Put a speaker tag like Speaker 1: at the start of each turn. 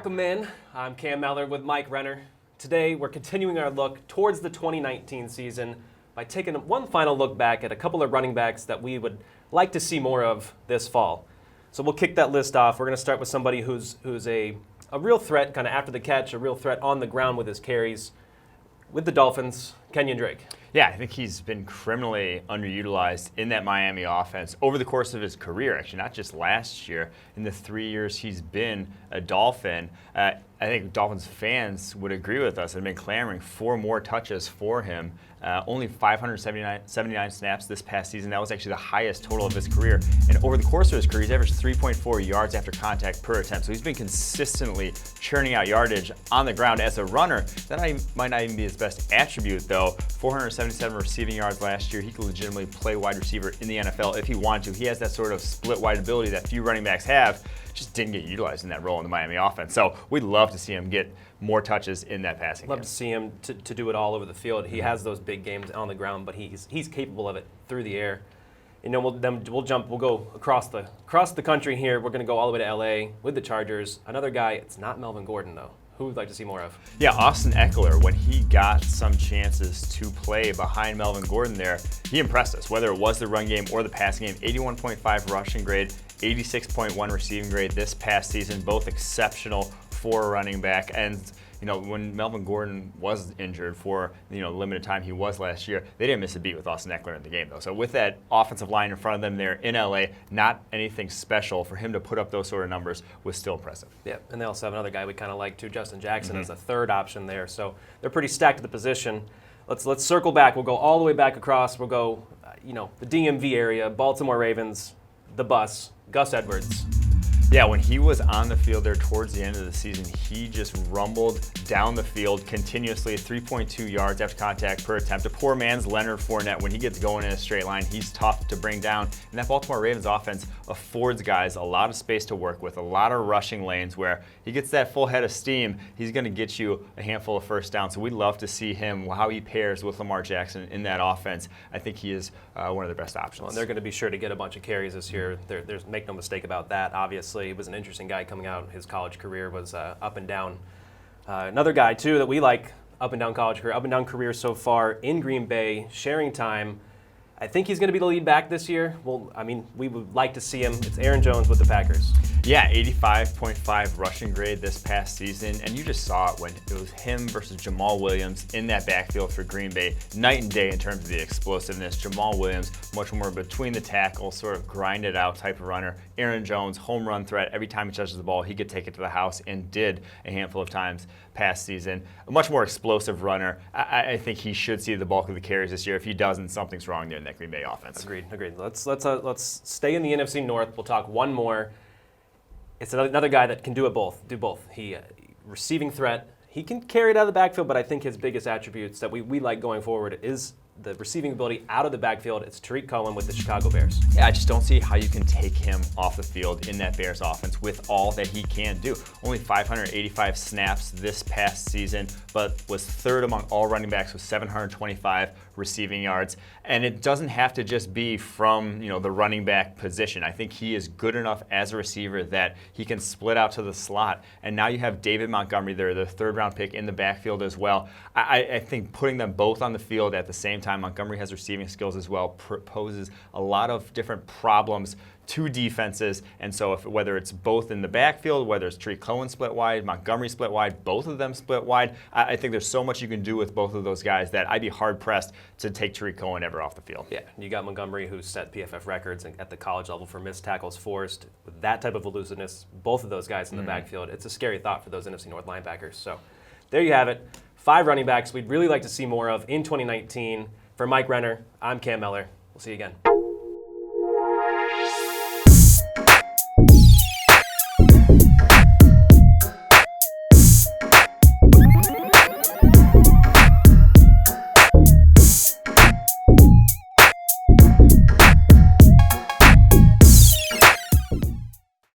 Speaker 1: Welcome in. I'm Cam Mellor with Mike Renner. Today we're continuing our look towards the 2019 season by taking one final look back at a couple of running backs that we would like to see more of this fall. So we'll kick that list off. We're going to start with somebody who's a real threat, kind of after the catch, a real threat on the ground with his carries. With the Dolphins, Kenyon Drake.
Speaker 2: Yeah, I think he's been criminally underutilized in that Miami offense over the course of his career, actually, not just last year. In the 3 years he's been a Dolphin, I think Dolphins fans would agree with us and been clamoring for more touches for him. Only 579 snaps this past season. That was actually the highest total of his career. And over the course of his career, he's averaged 3.4 yards after contact per attempt. So he's been consistently churning out yardage on the ground as a runner. That might not even be his best attribute, though. 477 receiving yards last year. He could legitimately play wide receiver in the NFL if he wanted to. He has that sort of split wide ability that few running backs have. Just didn't get utilized in that role in the Miami offense. So we'd love to see him get more touches in that passing game.
Speaker 1: Love to see him to do it all over the field. He has those big games on the ground, but he's capable of it through the air. You know, we'll go across the country here. We're going to go all the way to LA with the Chargers. Another guy, it's not Melvin Gordon though. Who would like to see more of?
Speaker 2: Yeah, Austin Eckler, when he got some chances to play behind Melvin Gordon there, he impressed us, whether it was the run game or the passing game. 81.5 rushing grade, 86.1 receiving grade this past season, both exceptional for a running back. And you know, when Melvin Gordon was injured for limited time he was last year, they didn't miss a beat with Austin Eckler in the game though. So with that offensive line in front of them there in LA, not anything special. For him to put up those sort of numbers was still impressive.
Speaker 1: Yeah, and they also have another guy we kind of like too, Justin Jackson, as a third option there. So they're pretty stacked at the position. Let's circle back. We'll go all the way back across. We'll go, the DMV area, Baltimore Ravens, the bus, Gus Edwards.
Speaker 2: Yeah, when he was on the field there towards the end of the season, he just rumbled down the field continuously, 3.2 yards after contact per attempt. A poor man's Leonard Fournette. When he gets going in a straight line, he's tough to bring down. And that Baltimore Ravens offense affords guys a lot of space to work with, a lot of rushing lanes where he gets that full head of steam. He's going to get you a handful of first downs. So we'd love to see him, how he pairs with Lamar Jackson in that offense. I think he is one of the best options.
Speaker 1: Well, and they're going to be sure to get a bunch of carries this year. There's make no mistake about that, obviously. He was an interesting guy coming out. His college career was up and down. Another guy, too, that we like, up and down career so far in Green Bay, sharing time. I think he's going to be the lead back this year. Well, I mean, we would like to see him. It's Aaron Jones with the Packers.
Speaker 2: Yeah, 85.5 rushing grade this past season, and you just saw it when it was him versus Jamal Williams in that backfield for Green Bay. Night and day in terms of the explosiveness. Jamal Williams, much more between the tackles, sort of grinded out type of runner. Aaron Jones, home run threat. Every time he touches the ball, he could take it to the house, and did a handful of times past season. A much more explosive runner. I think he should see the bulk of the carries this year. If he doesn't, something's wrong there in that Green Bay offense.
Speaker 1: Agreed. Let's stay in the NFC North. We'll talk one more. It's another guy that can do both. He receiving threat. He can carry it out of the backfield, but I think his biggest attributes that we like going forward is the receiving ability out of the backfield. It's Tarik Cohen with the Chicago Bears.
Speaker 2: Yeah, I just don't see how you can take him off the field in that Bears offense with all that he can do. Only 585 snaps this past season, but was third among all running backs with 725 receiving yards. And it doesn't have to just be from the running back position. I think he is good enough as a receiver that he can split out to the slot. And now you have David Montgomery there, the third-round pick in the backfield as well. I think putting them both on the field at the same time, Montgomery has receiving skills as well, poses a lot of different problems to defenses. And so whether it's both in the backfield, whether it's Tarik Cohen split wide, Montgomery split wide, both of them split wide, I think there's so much you can do with both of those guys that I'd be hard-pressed to take Tarik Cohen ever off the field.
Speaker 1: Yeah, you got Montgomery, who's set PFF records at the college level for missed tackles forced. With that type of elusiveness, both of those guys in the backfield, it's a scary thought for those NFC North linebackers. So there you have it. 5 running backs we'd really like to see more of in 2019. For Mike Renner, I'm Cam Mellor. We'll see you again.